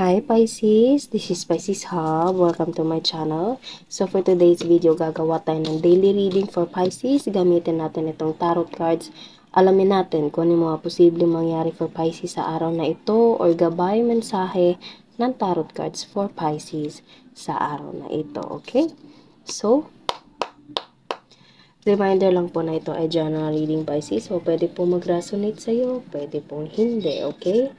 Hi Pisces, this is Pisces Hub. Welcome to my channel. So for today's video, gagawa tayo ng daily reading for Pisces. Gamitin natin itong tarot cards. Alamin natin kung ano mga posibleng mangyari for Pisces sa araw na ito or gabay mensahe ng tarot cards for Pisces sa araw na ito. Okay? So, reminder lang po na ito ay general reading Pisces. So, pwede po mag-resonate sa'yo, pwede pong hindi, okay?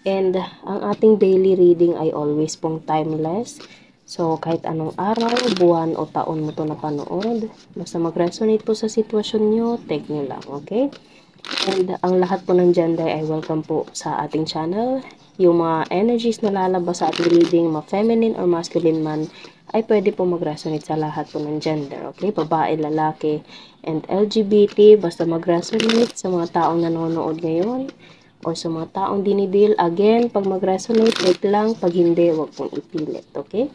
And, ang ating daily reading ay always pong timeless. So, kahit anong araw, buwan, o taon mo ito napanood, basta mag-resonate po sa sitwasyon nyo, take nyo lang, okay? And, ang lahat po ng gender ay welcome po sa ating channel. Yung mga energies na lalabas sa ating reading, ma-feminine or masculine man, ay pwede po mag-resonate sa lahat po ng gender, okay? Babae, lalaki, and LGBT, basta mag-resonate sa mga taong nanonood ngayon, or sa mga taong dinideal. Again, pag mag-resonate, wait lang. Pag hindi, wag pong ipilit, okay?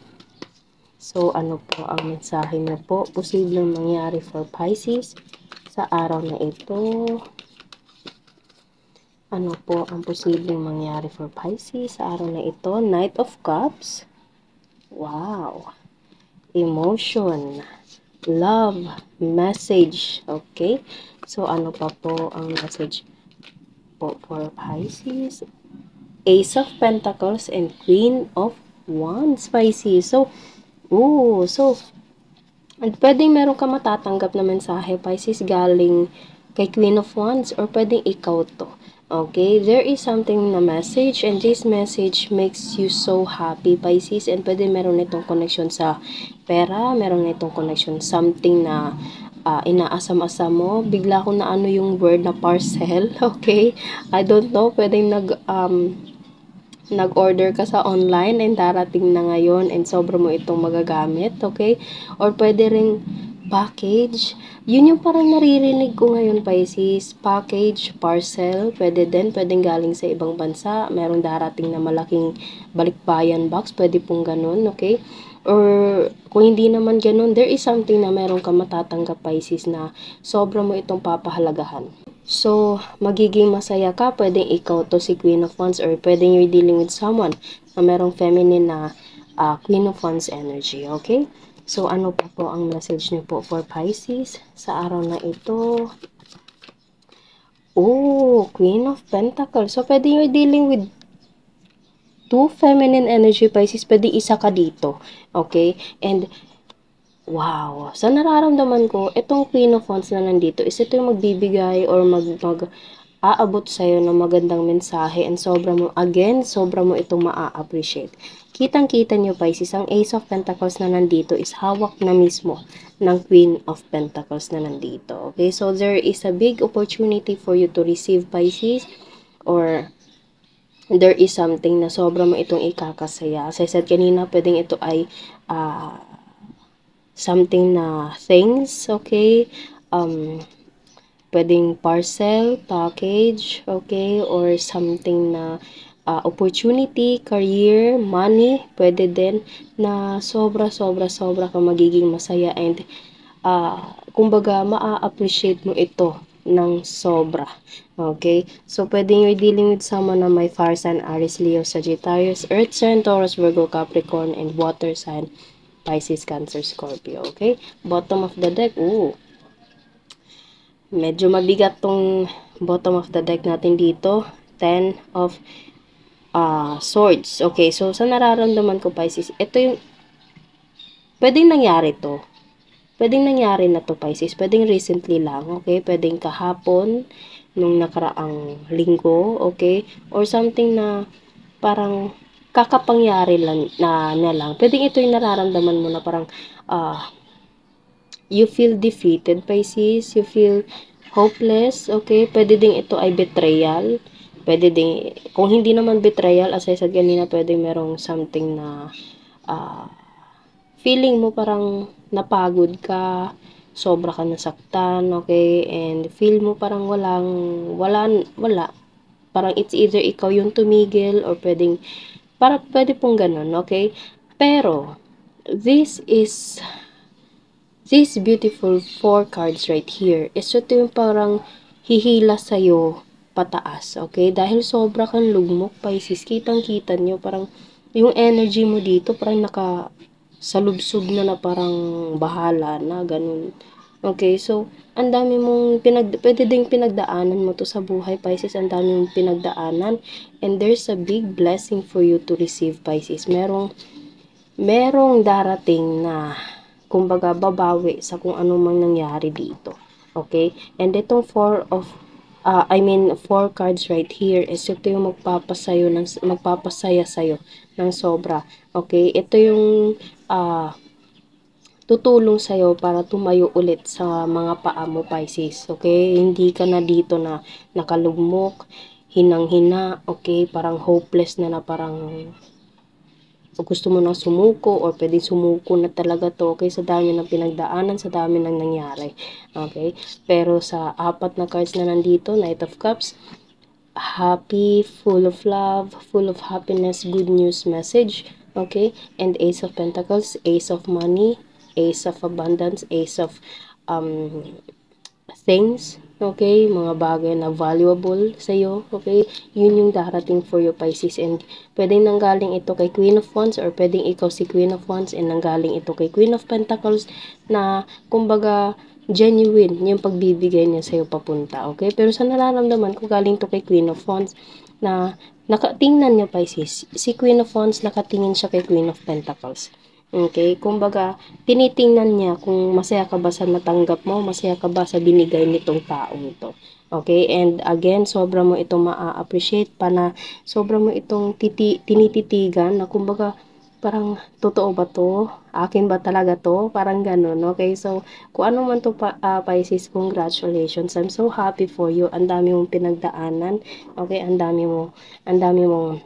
So, ano po ang mensahe na po posibleng mangyari for Pisces sa araw na ito? Ano po ang posibleng mangyari for Pisces sa araw na ito? Knight of Cups. Wow. Emotion. Love. Message. Okay? So, ano pa po ang message po for Pisces? Ace of Pentacles and Queen of Wands, Pisces. So, pwedeng meron ka matatanggap na mensahe, Pisces, galing kay Queen of Wands, or pwedeng ikaw to. Okay, there is something na message, and this message makes you so happy, Pisces, and pwede meron itong connection sa pera, meron itong connection something na inaasam-asam mo. Bigla ko na ano yung word na parcel, okay? I don't know, pwedeng nag-order ka sa online and darating na ngayon and sobra mo itong magagamit, okay? Or pwede ring package. Yun yung parang naririnig ko ngayon, Pisces. Package, parcel, pwede din. Pwedeng galing sa ibang bansa. Merong darating na malaking balikbayan box. Pwede pong ganun, okay? Or kung hindi naman ganun, there is something na meron ka matatanggap, Pisces, na sobra mo itong papahalagahan. So, magiging masaya ka. Pwedeng ikaw to si Queen of Wands, or pwedeng you're dealing with someone na merong feminine na Queen of Wands energy, okay? So, ano pa po ang message niyo po for Pisces sa araw na ito? Oh, Queen of Pentacles. So, pwedeng you're dealing with two feminine energy, Pisces. Pwede isa ka dito, okay? And wow. Sa nararamdaman ko, itong Queen of Wands na nandito is ito yung magbibigay or aabot sa'yo ng magandang mensahe, and sobra mo itong maa-appreciate. Kitang-kita nyo, Pisces, ang Ace of Pentacles na nandito is hawak na mismo ng Queen of Pentacles na nandito. Okay, so there is a big opportunity for you to receive, Pisces, or there is something na sobra mo itong ikakasaya. As I said kanina, pwedeng ito ay something na things, okay? Pwedeng parcel, package, okay? Or something na opportunity, career, money, pwede din na sobra ka magiging masaya, and kumbaga maa-appreciate mo ito ng sobra. Okay? So, pwedeng you're dealing with someone na may fire sign, Aries, Leo, Sagittarius, Earth sign, Taurus, Virgo, Capricorn, and water sign, Pisces, Cancer, Scorpio. Okay? Bottom of the deck, medyo mabigat tong bottom of the deck natin dito. 10 of swords. Okay, so sa nararamdaman ko, Pisces, ito yung pwedeng nangyari to. Pwedeng nangyari na to, Pisces. Pwedeng recently lang, okay? Pwedeng kahapon, nung nakaraang linggo, okay? Or something na parang kakapangyari lang, na lang. Pwedeng ito yung nararamdaman mo na parang you feel defeated, Pisces. You feel hopeless, okay? Pwede ding ito ay betrayal. Pwede ding, kung hindi naman betrayal, as I said kanina, pwede merong something na feeling mo parang napagod ka, sobra ka nasaktan, okay? And feel mo parang wala. Parang it's either ikaw yung tumigil, or pwede pong ganun, okay? Pero, this beautiful 4 cards right here is ito yung parang hihila sa'yo pataas, okay? Dahil sobra kang lugmok, Pisces, kitang-kita nyo, parang yung energy mo dito parang nakasalubsob na parang bahala na, ganun. Okay, so, ang dami mong pwede ding pinagdaanan mo to sa buhay, Pisces. Ang dami mong pinagdaanan. And there's a big blessing for you to receive, Pisces. Merong darating na, kumbaga, babawi sa kung ano mang nangyari dito. Okay? And itong four cards right here is ito yung magpapasaya sa'yo ng sobra. Okay? Ito yung, tutulong sa'yo para tumayo ulit sa mga paa mo, Pisces. Okay? Hindi ka na dito na nakalugmok, hinang-hina, okay? Parang hopeless na parang gusto mo nang sumuko or pwedeng sumuko na talaga to, okay? Sa dami ng pinagdaanan, sa dami ng nangyari. Okay? Pero sa apat na cards na nandito, Knight of Cups, happy, full of love, full of happiness, good news message, okay? And Ace of Pentacles, Ace of Money, Ace of Abundance, Ace of things, okay? Mga bagay na valuable sa'yo, okay? Yun yung darating for you, Pisces. And pwedeng nanggaling ito kay Queen of Wands or pwedeng ikaw si Queen of Wands and nanggaling ito kay Queen of Pentacles na, kumbaga, genuine yung pagbibigay niya sa'yo papunta, okay? Pero sa nararamdaman ko, galing to kay Queen of Wands na nakatingnan niyo, Pisces. Si Queen of Wands, nakatingin siya kay Queen of Pentacles. Okay, kumbaga, tinitingnan niya kung masaya ka ba sa natanggap mo, masaya ka ba sa binigay nitong taong ito. Okay, and again, sobra mo itong maa-appreciate pa na sobra mo itong tinititigan na kumbaga, parang, totoo ba to? Akin ba talaga to? Parang ganun, okay? So, kung ano man to Pisces, congratulations. I'm so happy for you. Ang dami mong pinagdaanan, okay? Ang dami mong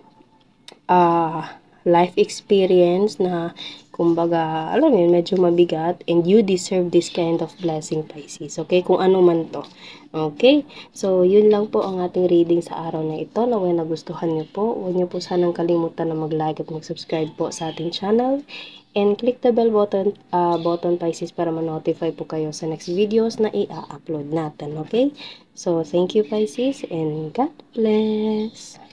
life experience na, kumbaga, alam mo yun, medyo mabigat, and you deserve this kind of blessing, Pisces. Okay? Kung ano man to. Okay? So, yun lang po ang ating reading sa araw na ito. Naway nagustuhan niyo po. Huwag niyo po sanang kalimutan na mag-like at mag-subscribe po sa ating channel. And click the bell button, Pisces, para ma-notify po kayo sa next videos na i-upload natin. Okay? So, thank you, Pisces, and God bless!